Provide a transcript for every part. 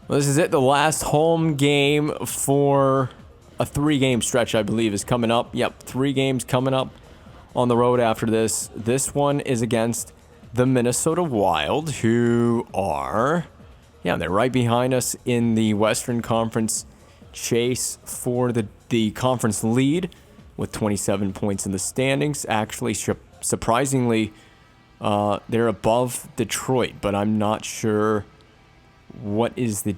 Well, this is it. The last home game for a 3-game stretch, I believe, is coming up. Yep, 3 games coming up on the road after this. This one is against the Minnesota Wild, who are, they're right behind us in the Western Conference chase for the conference lead with 27 points in the standings. Actually, surprisingly, they're above Detroit, but I'm not sure what is the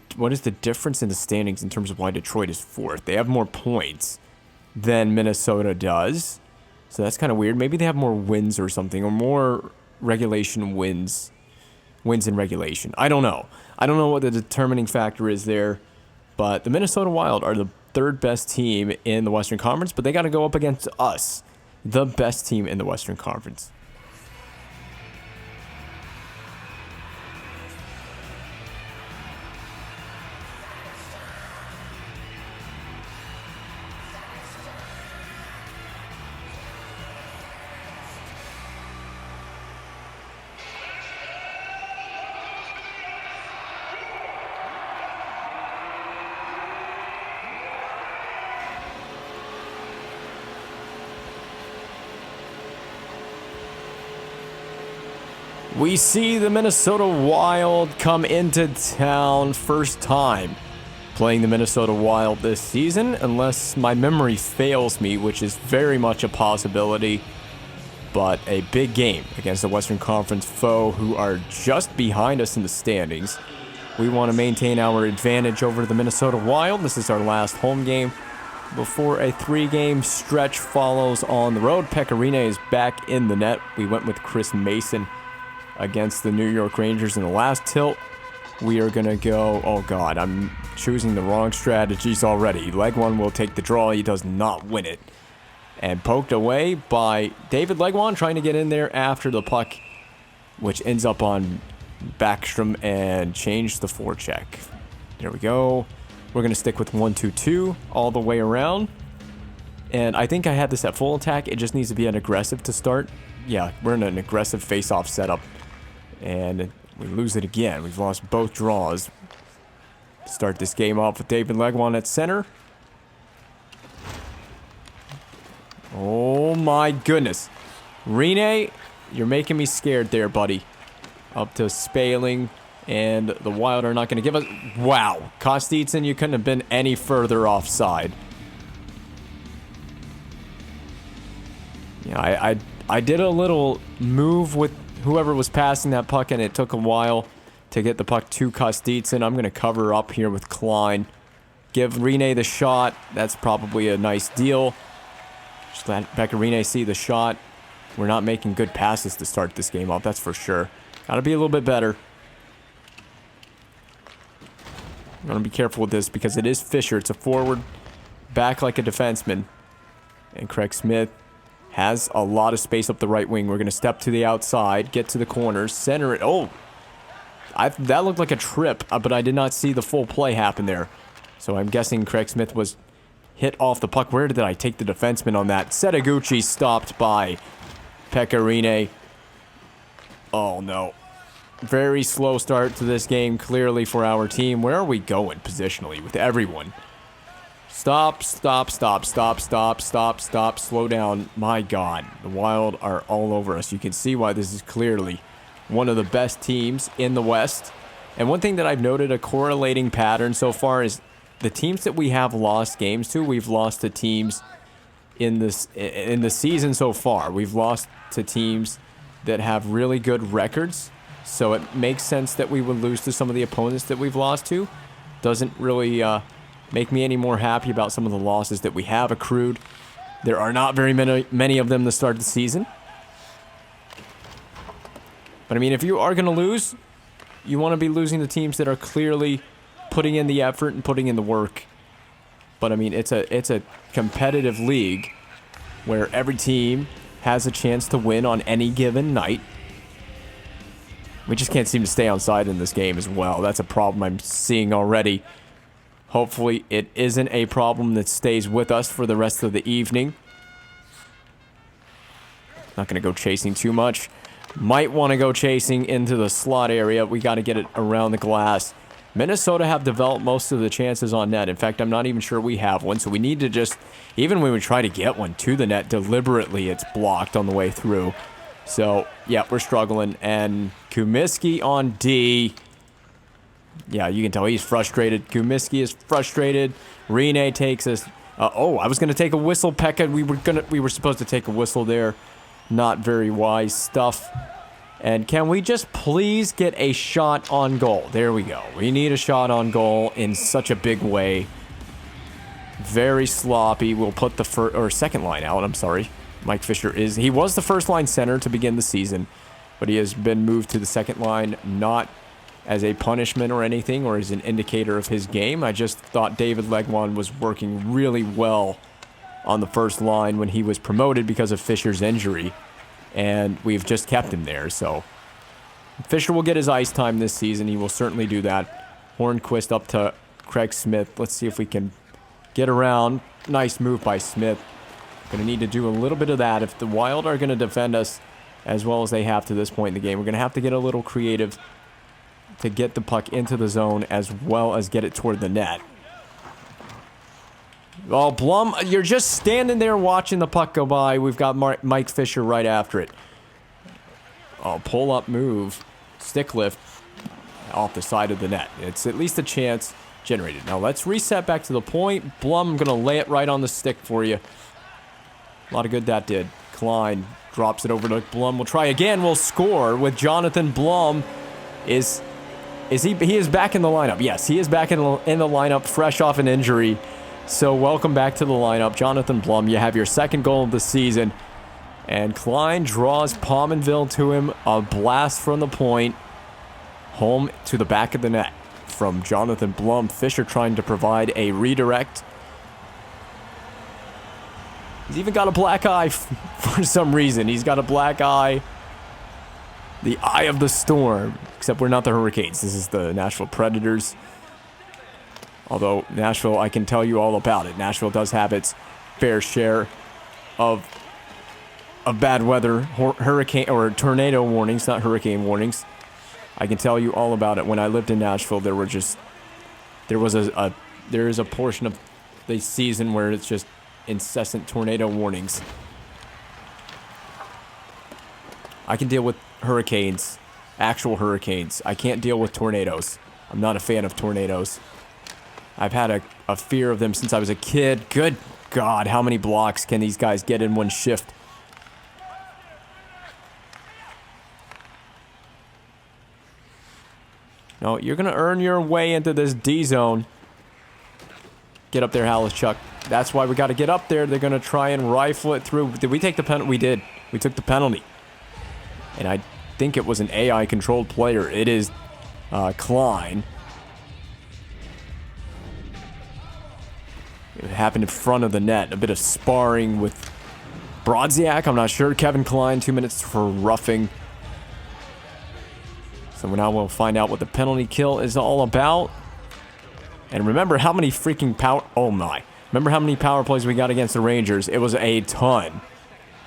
difference in the standings in terms of why Detroit is 4th. They have more points than Minnesota does, so that's kind of weird. Maybe they have more wins or something, or more regulation wins in regulation. I don't know what the determining factor is there, but the Minnesota Wild are the 3rd best team in the Western Conference, but they got to go up against us, the best team in the Western Conference. We see the Minnesota Wild come into town, first time playing the Minnesota Wild this season, unless my memory fails me, which is very much a possibility. But a big game against the Western Conference foe who are just behind us in the standings. We want to maintain our advantage over the Minnesota Wild. This is our last home game before a 3-game stretch follows on the road. Pecorine is back in the net. We went with Chris Mason against the New York Rangers in the last tilt. We are going to go, oh God, I'm choosing the wrong strategies already. Legwand will take the draw. He does not win it. And poked away by David Legwand, trying to get in there after the puck, which ends up on Backstrom and change the forecheck. There we go. We're going to stick with 1-2-2 all the way around. And I think I had this at full attack. It just needs to be an aggressive to start. Yeah, we're in an aggressive face-off setup. And we lose it again. We've lost both draws. Start this game off with David Legwand at center. Oh my goodness. Rene, you're making me scared there, buddy. Up to Spaling, and the Wild are not going to give us... Wow. Kostitsin, you couldn't have been any further offside. Yeah, I did a little move with whoever was passing that puck, and it took a while to get the puck to Kostitsin. I'm going to cover up here with Klein. Give Rene the shot. That's probably a nice deal. Just let Pecorine see the shot. We're not making good passes to start this game off, that's for sure. Got to be a little bit better. I'm going to be careful with this because it is Fisher. It's a forward, back like a defenseman. And Craig Smith has a lot of space up the right wing. We're going to step to the outside, get to the corners, center it. Oh, that looked like a trip, but I did not see the full play happen there. So I'm guessing Craig Smith was hit off the puck. Where did I take the defenseman on that? Setaguchi stopped by Pecorine. Oh, no. Very slow start to this game, clearly, for our team. Where are we going positionally with everyone? Stop, stop, stop, stop, stop, stop, stop. Slow down. My God. The Wild are all over us. You can see why this is clearly one of the best teams in the West. And one thing that I've noted, a correlating pattern so far, is the teams that we have lost games to, we've lost to teams in the season so far. We've lost to teams that have really good records. So it makes sense that we would lose to some of the opponents that we've lost to. Doesn't really make me any more happy about some of the losses that we have accrued. There are not very many of them to start the season. But I mean, if you are going to lose, you want to be losing the teams that are clearly putting in the effort and putting in the work. But I mean, it's a competitive league where every team has a chance to win on any given night. We just can't seem to stay on side in this game as well. That's a problem I'm seeing already. Hopefully it isn't a problem that stays with us for the rest of the evening. Not going to go chasing too much. Might want to go chasing into the slot area. We got to get it around the glass. Minnesota have developed most of the chances on net. In fact, I'm not even sure we have one. So we need to just, even when we try to get one to the net, deliberately it's blocked on the way through. So, yeah, we're struggling. And Kumiski on D. Yeah, you can tell he's frustrated. Kumiski is frustrated. Rene takes us. I was going to take a whistle, Pekka. We were supposed to take a whistle there. Not very wise stuff. And can we just please get a shot on goal? There we go. We need a shot on goal in such a big way. Very sloppy. We'll put the second line out. I'm sorry. Mike Fisher he was the first line center to begin the season, but he has been moved to the second line, not as a punishment or anything, or as an indicator of his game. I just thought David Legwan was working really well on the first line when he was promoted because of Fisher's injury, and we've just kept him there. So Fisher will get his ice time this season. He will certainly do that. Hornquist up to Craig Smith. Let's see if we can get around. Nice move by Smith. Going to need to do a little bit of that. If the Wild are going to defend us as well as they have to this point in the game, we're going to have to get a little creative to get the puck into the zone as well as get it toward the net. Oh, Blum, you're just standing there watching the puck go by. We've got Mike Fisher right after it. Oh, pull-up move. Stick lift off the side of the net. It's at least a chance generated. Now let's reset back to the point. Blum, I'm going to lay it right on the stick for you. A lot of good that did. Klein drops it over to Blum. We'll try again. We'll score with Jonathan Blum. He is back in the lineup. Yes, he is back in the lineup, fresh off an injury. So welcome back to the lineup, Jonathan Blum. You have your second goal of the season. And Klein draws Pominville to him. A blast from the point. Home to the back of the net from Jonathan Blum. Fisher trying to provide a redirect. He's even got a black eye for some reason. He's got a black eye. The eye of the storm. Except we're not the Hurricanes. This is the Nashville Predators. Although Nashville, I can tell you all about it. Nashville does have its fair share of bad weather, hurricane or tornado warnings, not hurricane warnings. I can tell you all about it. When I lived in Nashville, there is a portion of the season where it's just incessant tornado warnings. I can deal with hurricanes, actual hurricanes. I can't deal with tornadoes. I'm not a fan of tornadoes. I've had a fear of them since I was a kid. Good God, how many blocks can these guys get in one shift? No, you're going to earn your way into this D zone. Get up there, Halischuk. That's why we got to get up there. They're going to try and rifle it through. Did we take the penalty? We did. We took the penalty. And I think it was an AI-controlled player. It is Klein. It happened in front of the net. A bit of sparring with Brodziak. I'm not sure. Kevin Klein, 2 minutes for roughing. So now we'll find out what the penalty kill is all about. And remember how many freaking power... Oh, my. Remember how many power plays we got against the Rangers? It was a ton.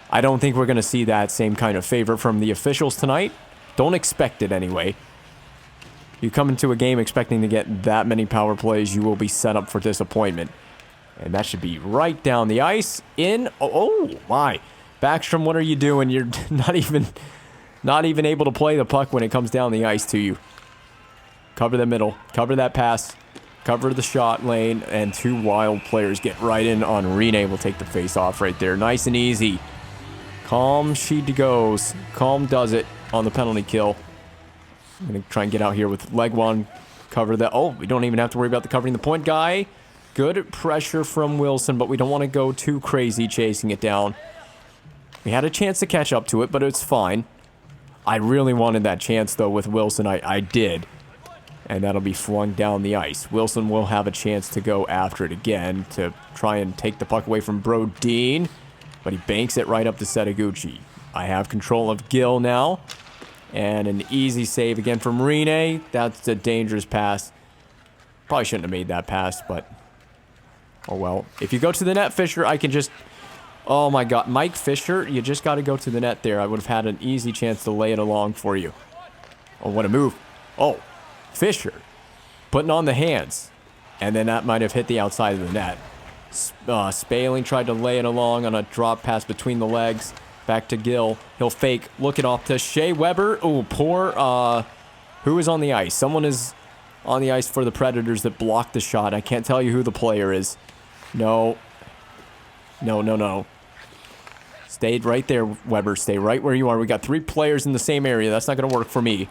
I don't think we're going to see that same kind of favor from the officials tonight. Don't expect it anyway. You come into a game expecting to get that many power plays, you will be set up for disappointment. And that should be right down the ice. In... Oh, my. Backstrom, what are you doing? You're not even able to play the puck when it comes down the ice to you. Cover the middle. Cover that pass. Cover the shot lane. And two Wild players get right in on Rene. Will take the face off right there. Nice and easy. Calm she goes. Calm does it on the penalty kill. I'm going to try and get out here with Legwan. Cover that. Oh, we don't even have to worry about the covering the point guy. Good pressure from Wilson, but we don't want to go too crazy chasing it down. We had a chance to catch up to it, but it's fine. I really wanted that chance, though, with Wilson. I did. And that'll be flung down the ice. Wilson will have a chance to go after it again to try and take the puck away from Brodin. But he banks it right up to Setaguchi. I have control of Gill now. And an easy save again from Rene. That's a dangerous pass. Probably shouldn't have made that pass, but... Oh, well. If you go to the net, Fisher, I can just... Oh, my God. Mike Fisher, you just got to go to the net there. I would have had an easy chance to lay it along for you. Oh, what a move. Oh, Fisher. putting on the hands. And then that might have hit the outside of the net. Spaling tried to lay it along on a drop pass between the legs. Back to Gill. He'll fake. Look it off to Shea Weber. Oh, poor. Who is on the ice? Someone is on the ice for the Predators that blocked the shot. I can't tell you who the player is. No. No. Stayed right there, Weber. Stay right where you are. We got 3 players in the same area. That's not going to work for me.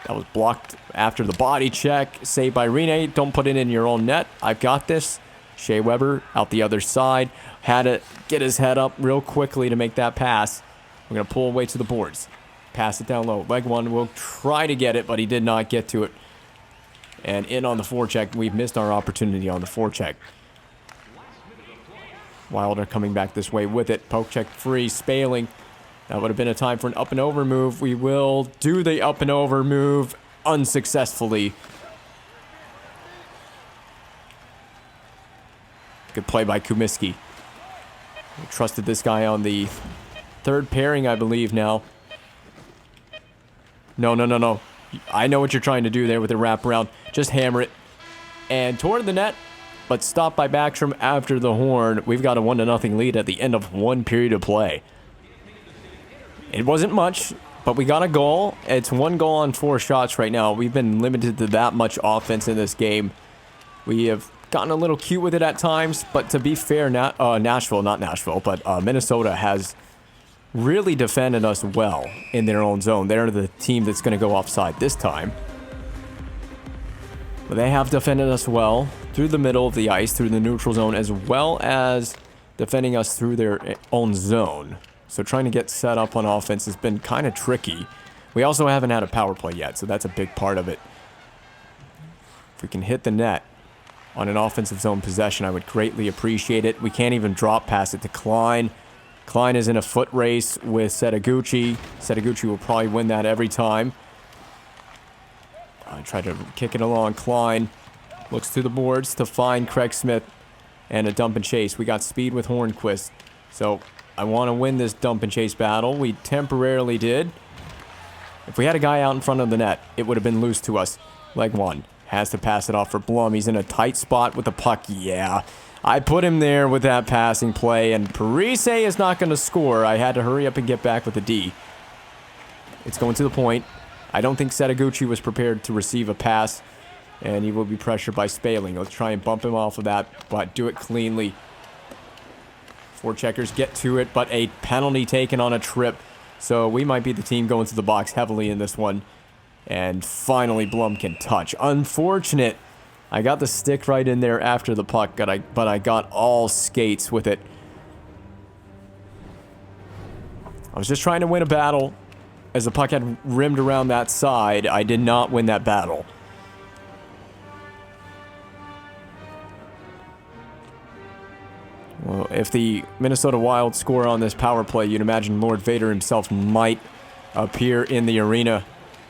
That was blocked after the body check. Saved by Rene. Don't put it in your own net. I've got this. Shea Weber out the other side. Had to get his head up real quickly to make that pass. We're going to pull away to the boards. Pass it down low. Leg one will try to get it, but he did not get to it. And in on the forecheck. We've missed our opportunity on the forecheck. Wilder coming back this way with it. Poke check free. Spaling. That would have been a time for an up and over move. We will do the up and over move unsuccessfully. Good play by Kumiski. We trusted this guy on the 3rd pairing, I believe now. No. I know what you're trying to do there with the wraparound. Just hammer it. And toward the net, but stopped by Backstrom after the horn. We've got a 1-0 lead at the end of 1 period of play. It wasn't much, but we got a goal. It's 1 goal on 4 shots right now. We've been limited to that much offense in this game. We have gotten a little cute with it at times, but to be fair, Nashville, not Nashville, but Minnesota has really defended us well in their own zone. They're the team that's going to go offside this time. But they have defended us well through the middle of the ice, through the neutral zone, as well as defending us through their own zone. So trying to get set up on offense has been kind of tricky. We also haven't had a power play yet, so that's a big part of it. If we can hit the net on an offensive zone possession, I would greatly appreciate it. We can't even drop pass it to Klein. Klein is in a foot race with Setaguchi. Setaguchi will probably win that every time. I tried to kick it along. Klein looks to the boards to find Craig Smith and a dump and chase. We got speed with Hornquist. So I want to win this dump and chase battle. We temporarily did. If we had a guy out in front of the net, it would have been loose to us. Leg one. Has to pass it off for Blum. He's in a tight spot with the puck. Yeah. I put him there with that passing play, and Parise is not going to score. I had to hurry up and get back with the D. It's going to the point. I don't think Setaguchi was prepared to receive a pass, and he will be pressured by Spaling. Let's try and bump him off of that, but do it cleanly. Forecheckers get to it, but a penalty taken on a trip. So we might be the team going to the box heavily in this one. And finally, Blum can touch. Unfortunate. I got the stick right in there after the puck, but I got all skates with it. I was just trying to win a battle. As the puck had rimmed around that side, I did not win that battle. Well, if the Minnesota Wild score on this power play, you'd imagine Lord Vader himself might appear in the arena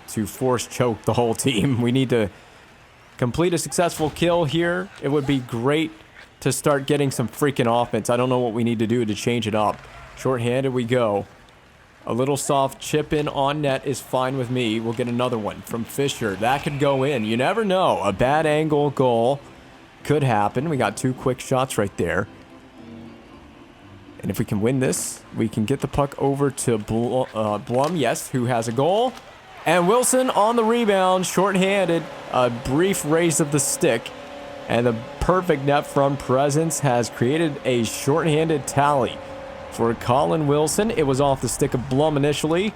to force choke the whole team. We need to complete a successful kill here. It would be great to start getting some freaking offense. I don't know what we need to do to change it up. Shorthanded we go. A little soft chip in on net is fine with me. We'll get another one from Fisher. That could go in. You never know. A bad angle goal could happen. We got 2 quick shots right there. And if we can win this, we can get the puck over to Blum, yes, who has a goal. And Wilson on the rebound, shorthanded, a brief raise of the stick. And the perfect net from presence has created a shorthanded tally for Colin Wilson. It was off the stick of Blum initially,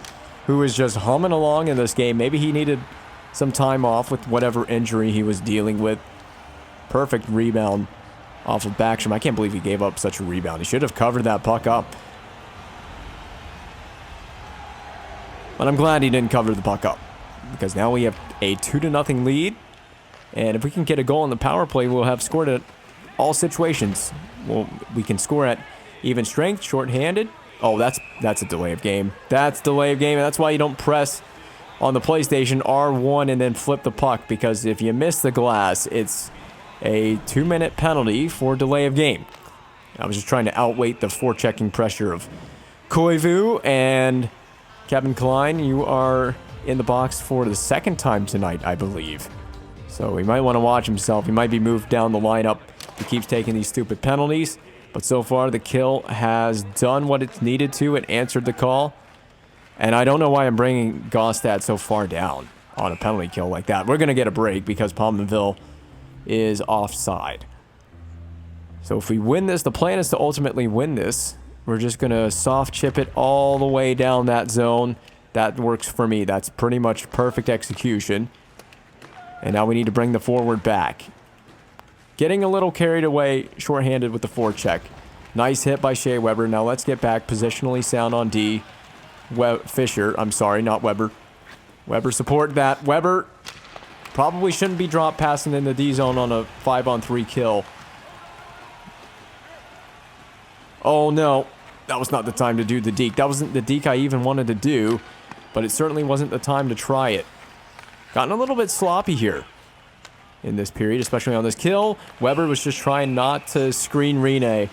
who was just humming along in this game. Maybe he needed some time off with whatever injury he was dealing with. Perfect rebound off of Backstrom. I can't believe he gave up such a rebound. He should have covered that puck up. But I'm glad he didn't cover the puck up, because now we have a 2-0 lead. And if we can get a goal in the power play, we'll have scored at all situations. We can score at even strength, shorthanded. Oh, that's a delay of game. That's delay of game, and that's why you don't press on the PlayStation R1 and then flip the puck, because if you miss the glass, it's a 2-minute penalty for delay of game. I was just trying to outweight the forechecking pressure of Koivu. And Kevin Klein, you are in the box for the 2nd time tonight, I believe. So he might want to watch himself. He might be moved down the lineup. He keeps taking these stupid penalties. But so far, the kill has done what it's needed to. It answered the call. And I don't know why I'm bringing Gostad so far down on a penalty kill like that. We're going to get a break because Palmerville is offside. So if we win this, the plan is to ultimately win this. We're just going to soft chip it all the way down that zone. That works for me. That's pretty much perfect execution. And now we need to bring the forward back. Getting a little carried away, shorthanded with the forecheck. Nice hit by Shea Weber. Now let's get back positionally sound on D. Fisher, I'm sorry, not Weber. Weber support that. Weber probably shouldn't be drop passing in the D zone on a 5-on-3 kill. Oh no, that was not the time to do the deke. That wasn't the deke I even wanted to do, but it certainly wasn't the time to try it. Gotten a little bit sloppy here in this period, especially on this kill. Weber was just trying not to screen Rene.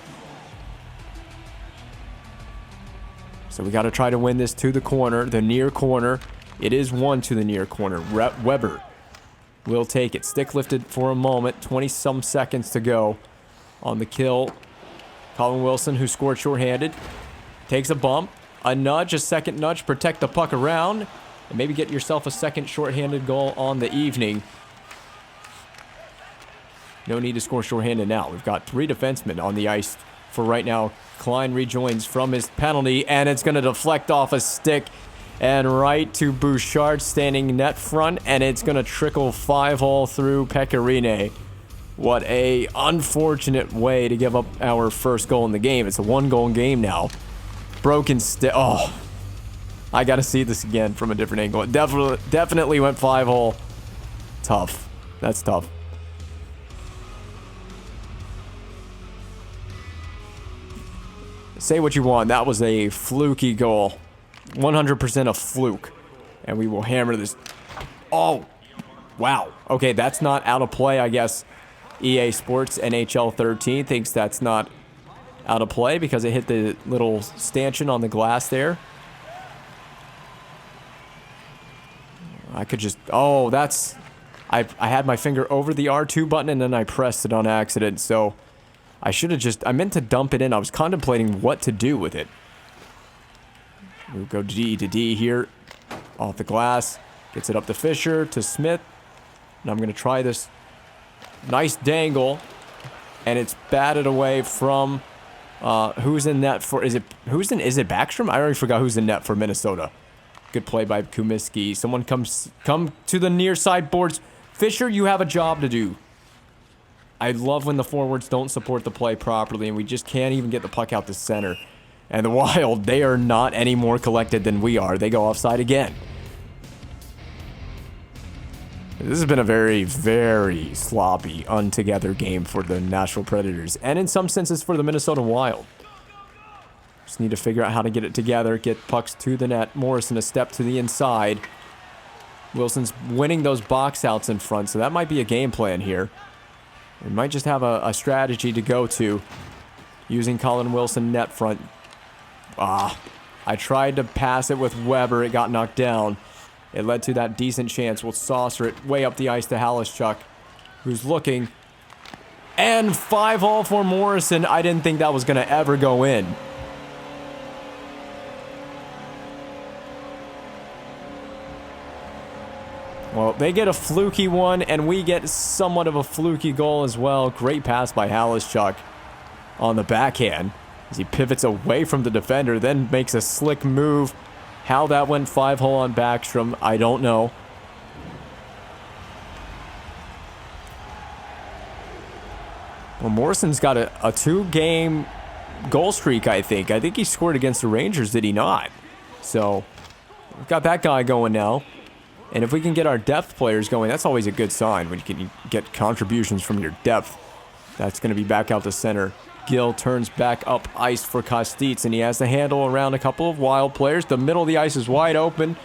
So we got to try to win this to the corner, the near corner. It is 1 to the near corner. Weber will take it. Stick lifted for a moment. 20-some seconds to go on the kill. Colin Wilson, who scored shorthanded, takes a bump. A nudge, a second nudge, protect the puck around, and maybe get yourself a second shorthanded goal on the evening. No need to score shorthanded now. We've got 3 defensemen on the ice for right now. Klein rejoins from his penalty, and it's going to deflect off a stick and right to Bouchard standing net front, and it's going to trickle 5-hole through Pecorine. What a unfortunate way to give up our first goal in the game. It's a 1-goal game now. Broken stick. Oh, I got to see this again from a different angle. It definitely went 5-hole. Tough. That's tough. Say what you want. That was a fluky goal. 100% a fluke. And we will hammer this. Oh, wow. Okay, that's not out of play, I guess. EA Sports NHL 13 thinks that's not out of play because it hit the little stanchion on the glass there. I could just... Oh, that's... I had my finger over the R2 button and then I pressed it on accident, so... I should have just... I meant to dump it in. I was contemplating what to do with it. We'll go D to D here. Off the glass. Gets it up to Fisher, to Smith. And I'm going to try this nice dangle. And it's batted away from... who's in net for... Is it Backstrom? I already forgot who's in net for Minnesota. Good play by Kumiski. Someone come to the near side boards. Fisher, you have a job to do. I love when the forwards don't support the play properly and we just can't even get the puck out to center. And the Wild, they are not any more collected than we are. They go offside again. This has been a very, very sloppy, untogether game for the Nashville Predators. And in some senses for the Minnesota Wild. Just need to figure out how to get it together, get pucks to the net. Morrison a step to the inside. Wilson's winning those box outs in front, so that might be a game plan here. We might just have a strategy to go to using Colin Wilson net front. I tried to pass it with Weber. It got knocked down. It led to that decent chance. We'll saucer it way up the ice to Halischuk, who's looking. And 5-hole for Morrison. I didn't think that was going to ever go in. Well, they get a fluky one, and we get somewhat of a fluky goal as well. Great pass by Halischuk on the backhand as he pivots away from the defender, then makes a slick move. How that went 5-hole on Backstrom, I don't know. Well, Morrison's got a 2-game goal streak, I think. I think he scored against the Rangers, did he not? So, we've got that guy going now. And if we can get our depth players going, that's always a good sign when you can get contributions from your depth. That's going to be back out to center. Gill turns back up ice for Kostitz, and he has the handle around a couple of Wild players. The middle of the ice is wide open,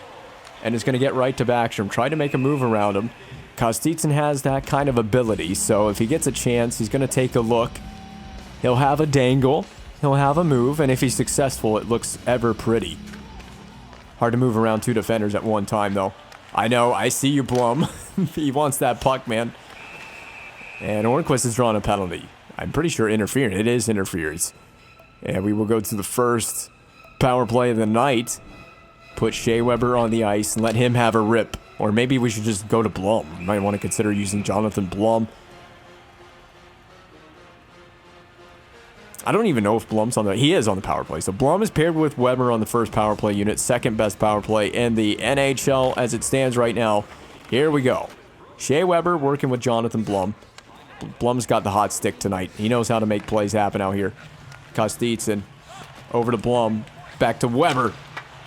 and it's going to get right to Backstrom. Try to make a move around him. Kostitz has that kind of ability, so if he gets a chance, he's going to take a look. He'll have a dangle. He'll have a move, and if he's successful, it looks ever pretty. Hard to move around 2 defenders at one time, though. I know. I see you, Blum. He wants that puck, man. And Hornquist has drawn a penalty. I'm pretty sure interference. It is interference. And we will go to the first power play of the night. Put Shea Weber on the ice and let him have a rip. Or maybe we should just go to Blum. You might want to consider using Jonathan Blum. I don't even know if Blum's on the... He is on the power play. So Blum is paired with Weber on the first power play unit. Second best power play in the NHL as it stands right now. Here we go. Shea Weber working with Jonathan Blum. Blum's got the hot stick tonight. He knows how to make plays happen out here. Kostitsyn over to Blum. Back to Weber.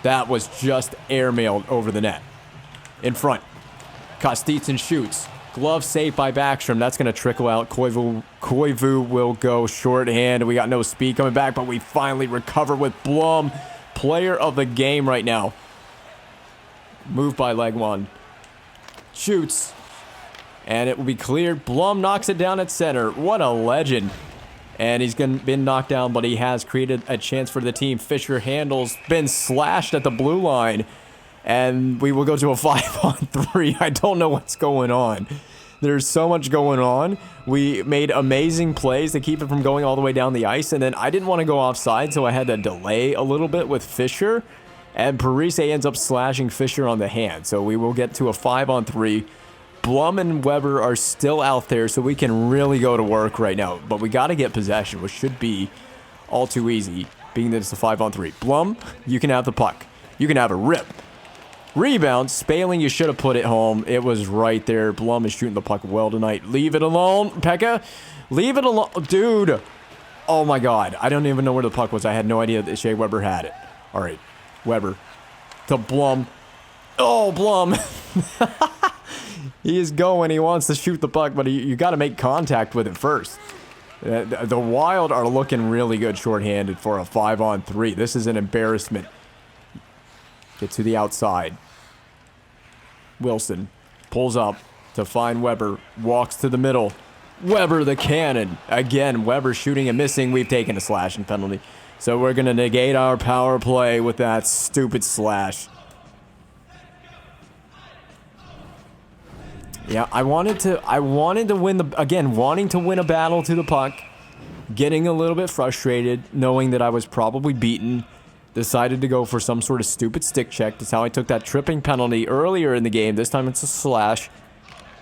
That was just airmailed over the net. In front. Kostitsyn shoots. Glove saved by Backstrom. That's going to trickle out. Koivu will go shorthand. We got no speed coming back, but we finally recover with Blum. Player of the game right now. Moved by Legwand. Shoots. And it will be cleared. Blum knocks it down at center. What a legend. And he's been knocked down, but he has created a chance for the team. Fisher handles. Been slashed at the blue line. And we will go to a 5-on-3. I don't know what's going on. There's so much going on. We made amazing plays to keep it from going all the way down the ice. And then I didn't want to go offside, so I had to delay a little bit with Fisher. And Parise ends up slashing Fisher on the hand. So we will get to a 5-on-3. Blum and Weber are still out there, so we can really go to work right now. But we got to get possession, which should be all too easy, being that it's a 5-on-3. Blum, you can have the puck. You can have a rip. Rebound. Spaling, you should have put it home. It was right there. Blum is shooting the puck well tonight. Leave it alone, Pekka. Leave it alone. Dude. Oh, my God. I don't even know where the puck was. I had no idea that Shea Weber had it. All right. Weber to Blum. Oh, Blum. He is going. He wants to shoot the puck, but you got to make contact with it first. The Wild are looking really good shorthanded for a 5-on-3. This is an embarrassment. Get to the outside. Wilson pulls up to find Weber. Walks to the middle. Weber the cannon. Again, Weber shooting and missing. We've taken a slashing penalty. So we're going to negate our power play with that stupid slash. Yeah, I wanted to win wanting to win a battle to the puck. Getting a little bit frustrated, knowing that I was probably beaten. Decided to go for some sort of stupid stick check. That's how I took that tripping penalty earlier in the game. This time it's a slash.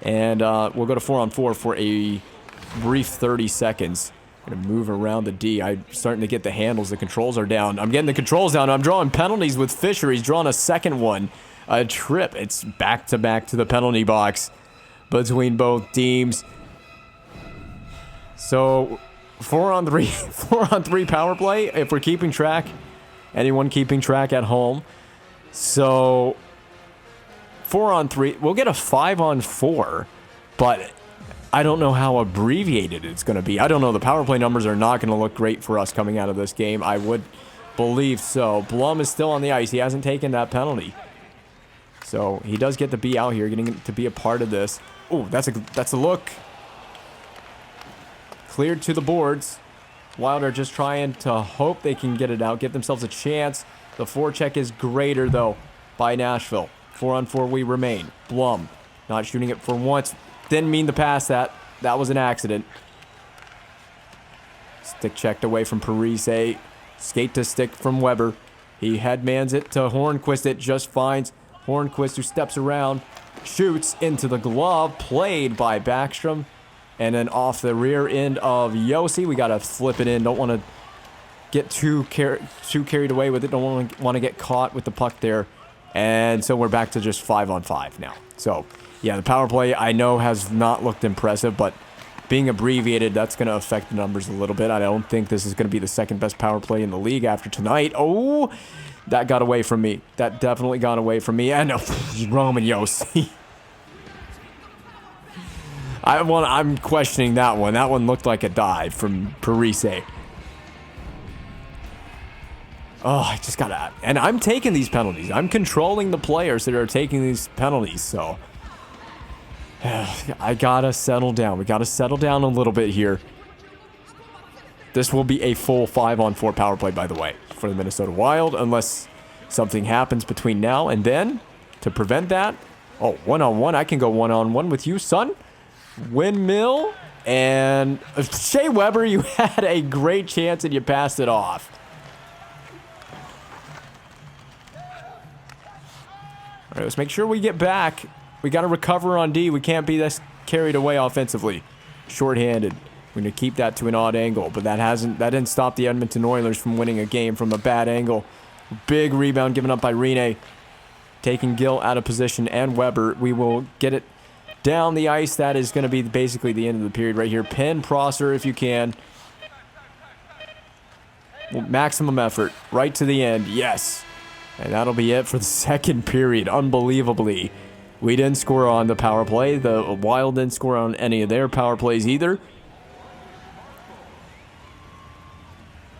And we'll go to 4-on-4 for a brief 30 seconds. Gonna move around the D. I'm starting to get the handles. The controls are down. I'm getting the controls down. I'm drawing penalties with Fisher. He's drawn a second one. A trip. It's back-to-back to the penalty box between both teams. So 4-on-3 power play if we're keeping track. Anyone keeping track at home. So 4-on-3. We'll get a 5-on-4, but I don't know how abbreviated it's going to be. I don't know. The power play numbers are not going to look great for us coming out of this game. I would believe so. Blum is still on the ice. He hasn't taken that penalty. So he does get to be out here, getting to be a part of this. Oh, that's a look. Cleared to the boards. Wild are just trying to hope they can get it out, give themselves a chance. The forecheck is greater, though, by Nashville. 4-on-4 we remain. Blum not shooting it for once. Didn't mean to pass that. That was an accident. Stick checked away from Parise. Skate to stick from Weber. He headmans it to Hornquist. It just finds Hornquist, who steps around, shoots into the glove. Played by Backstrom. And then off the rear end of Yossi, we got to flip it in. Don't want to get too carried away with it. Don't want to get caught with the puck there. And so we're back to just 5-on-5 now. So, yeah, the power play I know has not looked impressive, but being abbreviated, that's going to affect the numbers a little bit. I don't think this is going to be the second best power play in the league after tonight. Oh, that got away from me. That definitely got away from me. And Roman Yossi. I'm questioning that one. That one looked like a dive from Parise. Oh, I just gotta... And I'm taking these penalties. I'm controlling the players that are taking these penalties, so... I gotta settle down. We gotta settle down a little bit here. This will be a full 5-on-4 power play, by the way, for the Minnesota Wild, unless something happens between now and then to prevent that. Oh, one-on-one. I can go one-on-one with you, son. Windmill. And Shea Weber, you had a great chance and you passed it off. All right, let's make sure we get back. We got to recover on D. We can't be this carried away offensively. Shorthanded. We're going to keep that to an odd angle, but that didn't stop the Edmonton Oilers from winning a game from a bad angle. Big rebound given up by Rene. Taking Gill out of position and Weber. We will get it down the ice. That is going to be basically the end of the period right here. Pin Prosser if you can. Maximum effort. Right to the end. Yes. And that'll be it for the second period. Unbelievably. We didn't score on the power play. The Wild didn't score on any of their power plays either.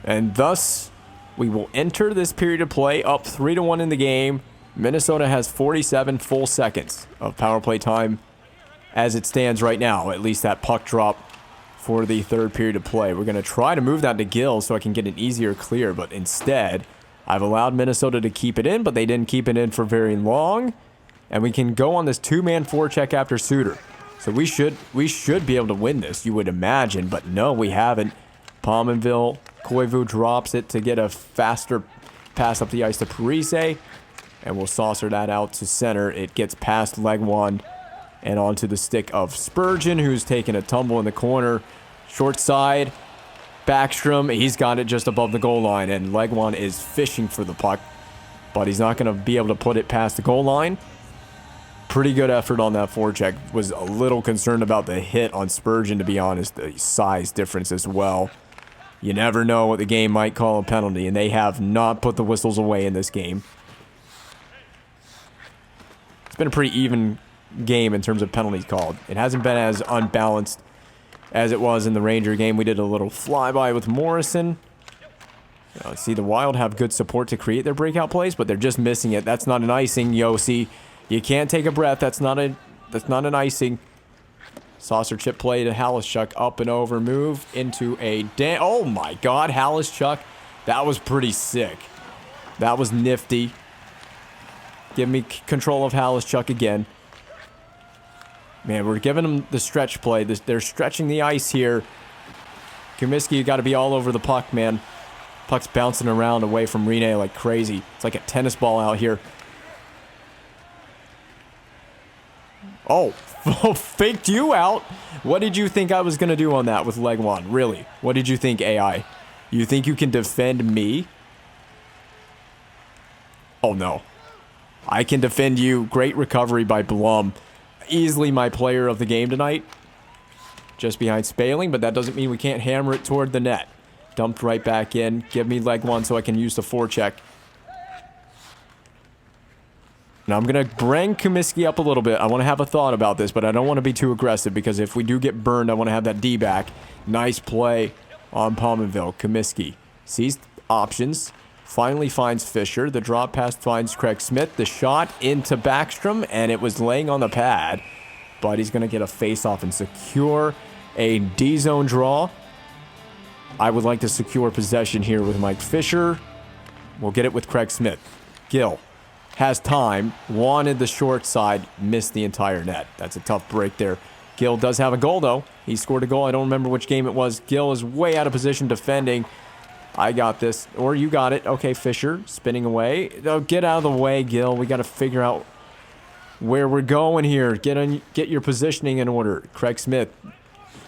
And thus, we will enter this period of play up 3-1 in the game. Minnesota has 47 full seconds of power play time as it stands right now. At least that puck drop for the third period of play. We're going to try to move that to Gill so I can get an easier clear, but instead, I've allowed Minnesota to keep it in, but they didn't keep it in for very long. And we can go on this two-man forecheck after Suter. So we should be able to win this, you would imagine, but no, we haven't. Pominville, Koivu drops it to get a faster pass up the ice to Parise. And we'll saucer that out to center. It gets past Legwand and onto the stick of Spurgeon, who's taking a tumble in the corner. Short side, Backstrom, he's got it just above the goal line, and Legwand is fishing for the puck, but he's not going to be able to put it past the goal line. Pretty good effort on that forecheck. Was a little concerned about the hit on Spurgeon, to be honest, the size difference as well. You never know what the game might call a penalty, and they have not put the whistles away in this game. It's been a pretty even game in terms of penalties called. It hasn't been as unbalanced as it was in the Ranger game. We did a little flyby with Morrison. See, the Wild have good support to create their breakout plays, but they're just missing it. That's not an icing, Yossi. You can't take a breath. That's not an icing. Saucer chip play to Halischuk. Up and over move into a... Oh my God, Halischuk. That was pretty sick. That was nifty. Give me control of Halischuk again. Man, we're giving them the stretch play. They're stretching the ice here. Comiskey, you got to be all over the puck, man. Puck's bouncing around away from Rene like crazy. It's like a tennis ball out here. Oh, faked you out. What did you think I was going to do on that with Legwand? Really? What did you think, AI? You think you can defend me? Oh, no. I can defend you. Great recovery by Blum. Easily my player of the game tonight. Just behind Spaling, but that doesn't mean we can't hammer it toward the net. Dumped right back in. Give me Legwand so I can use the forecheck. Now I'm going to bring Comiskey up a little bit. I want to have a thought about this, but I don't want to be too aggressive because if we do get burned, I want to have that D back. Nice play on Pominville. Comiskey sees options. Finally finds Fisher. The drop pass finds Craig Smith. The shot into Backstrom, and it was laying on the pad. But he's going to get a face-off and secure a D-zone draw. I would like to secure possession here with Mike Fisher. We'll get it with Craig Smith. Gill has time. Wanted the short side. Missed the entire net. That's a tough break there. Gill does have a goal, though. He scored a goal. I don't remember which game it was. Gill is way out of position defending. I got this. Or you got it. Okay, Fisher spinning away. Oh, get out of the way, Gill. We got to figure out where we're going here. Get your positioning in order. Craig Smith.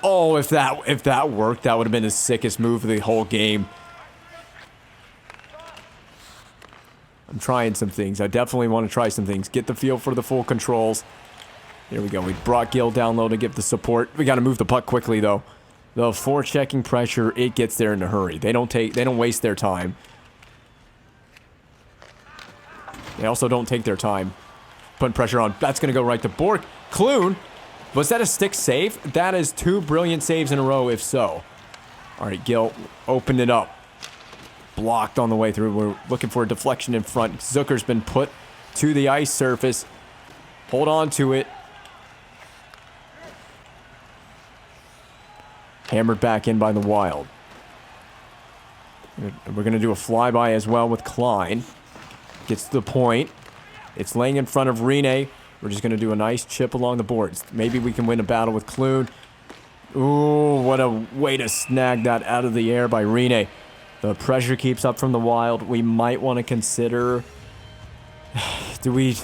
Oh, if that worked, that would have been the sickest move of the whole game. I'm trying some things. I definitely want to try some things. Get the feel for the full controls. Here we go. We brought Gill down low to give the support. We got to move the puck quickly, though. The forechecking pressure, it gets there in a hurry. They don't waste their time. They also don't take their time putting pressure on. That's going to go right to Bork. Clune, was that a stick save? That is 2 brilliant saves in a row, if so. All right, Gill opened it up. Blocked on the way through. We're looking for a deflection in front. Zucker's been put to the ice surface. Hold on to it. Hammered back in by the Wild. We're going to do a flyby as well with Klein. Gets to the point. It's laying in front of Rene. We're just going to do a nice chip along the boards. Maybe we can win a battle with Clune. Ooh, what a way to snag that out of the air by Rene. The pressure keeps up from the Wild. We might want to consider... Do we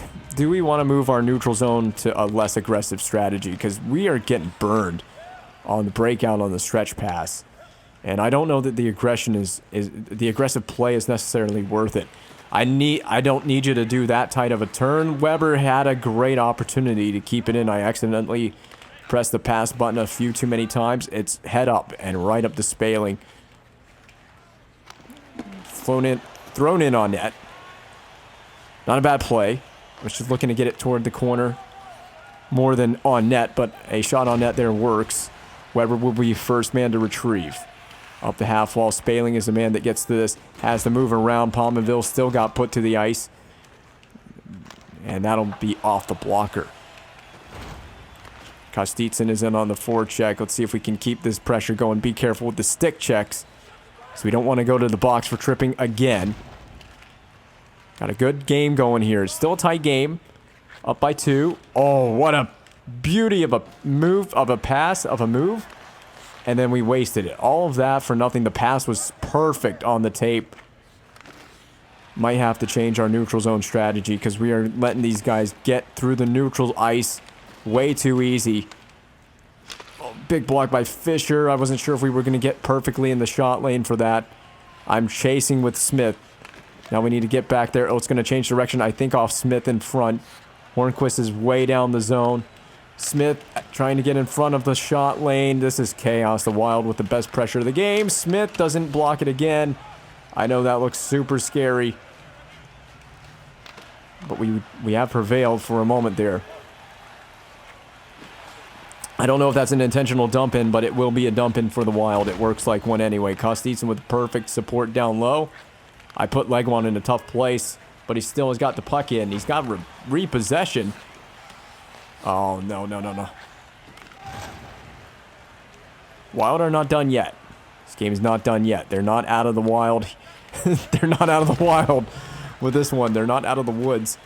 want to move our neutral zone to a less aggressive strategy? Because we are getting burned on the breakout on the stretch pass. And I don't know that the aggression is the aggressive play is necessarily worth it. I don't need you to do that tight of a turn. Weber had a great opportunity to keep it in. I accidentally pressed the pass button a few too many times. It's head up and right up to Spaling. Thrown in on net. Not a bad play. I was just looking to get it toward the corner more than on net, but a shot on net there works. Weber will be first man to retrieve. Up the half wall, Spaling is the man that gets to this. Has to move around. Palmenville still got put to the ice. And that'll be off the blocker. Kostitsin is in on the forecheck. Let's see if we can keep this pressure going. Be careful with the stick checks. So we don't want to go to the box for tripping again. Got a good game going here. It's still a tight game. Up by 2. Oh, what a beauty of a move, of a pass, of a move. And then we wasted it. All of that for nothing. The pass was perfect on the tape. Might have to change our neutral zone strategy because we are letting these guys get through the neutral ice way too easy. Oh, big block by Fisher. I wasn't sure if we were going to get perfectly in the shot lane for that. I'm chasing with Smith. Now we need to get back there. Oh, it's going to change direction. I think off Smith in front. Hornquist is way down the zone. Smith trying to get in front of the shot lane. This is chaos. The Wild with the best pressure of the game. Smith doesn't block it again. I know that looks super scary. But we have prevailed for a moment there. I don't know if that's an intentional dump in, but it will be a dump in for the Wild. It works like one anyway. Kostitsin with perfect support down low. I put Legwand in a tough place, but he still has got the puck in. He's got repossession. Oh, no. Wild are not done yet. This game is not done yet. They're not out of the Wild. They're not out of the Wild with this one. They're not out of the woods.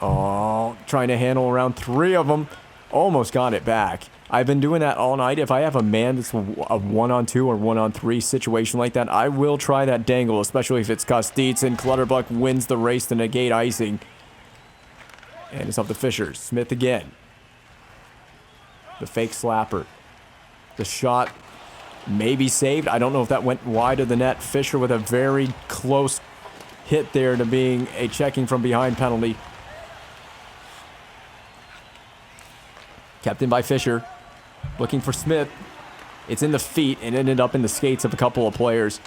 Oh, trying to handle around 3 of them. Almost got it back. I've been doing that all night. If I have a man that's a 1-on-2 or 1-on-3 situation like that, I will try that dangle, especially if it's Kostitsin. Clutterbuck wins the race to negate icing. And it's up to Fisher. Smith again. The fake slapper. The shot may be saved. I don't know if that went wide of the net. Fisher with a very close hit there to being a checking from behind penalty. Kept in by Fisher. Looking for Smith. It's in the feet and ended up in the skates of a couple of players.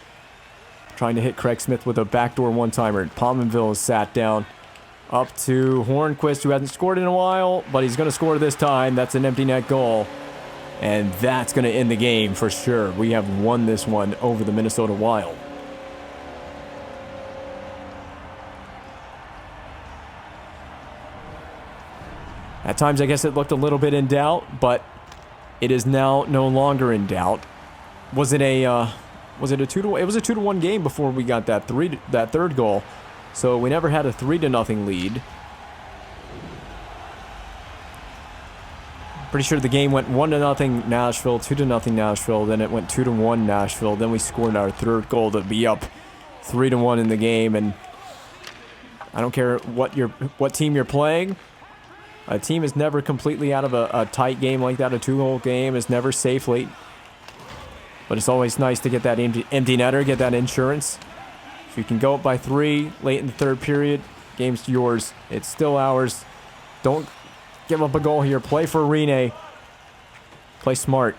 Trying to hit Craig Smith with a backdoor one-timer. Palmenville is sat down. Up to Hornquist, who hasn't scored in a while, but he's going to score this time. That's an empty net goal. And that's going to end the game for sure. We have won this one over the Minnesota Wild. At times, I guess it looked a little bit in doubt, but it is now no longer in doubt. Was it a 2-1? It was a 2-1 game before we got that third goal. So we never had a 3-0 lead. Pretty sure the game went 1-0 Nashville, 2-0 Nashville, then it went 2-1 Nashville. Then we scored our third goal to be up 3-1 in the game. And I don't care what team you're playing. A team is never completely out of a tight game like that. A 2-goal game is never safely. But it's always nice to get that empty netter, get that insurance. If you can go up by 3 late in the third period, game's yours. It's still ours. Don't give up a goal here. Play for Rene. Play smart.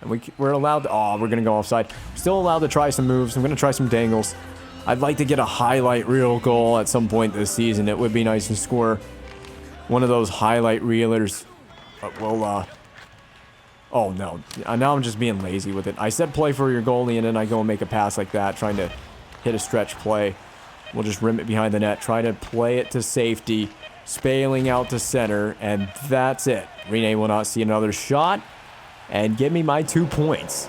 And we're allowed to... Oh, we're going to go offside. Still allowed to try some moves. I'm going to try some dangles. I'd like to get a highlight reel goal at some point this season. It would be nice to score one of those highlight reelers. But we'll... Oh, no. Now I'm just being lazy with it. I said play for your goalie, and then I go and make a pass like that, trying to hit a stretch play. We'll just rim it behind the net, try to play it to safety, Spaling out to center, and that's it. Rene will not see another shot, and give me my 2 points.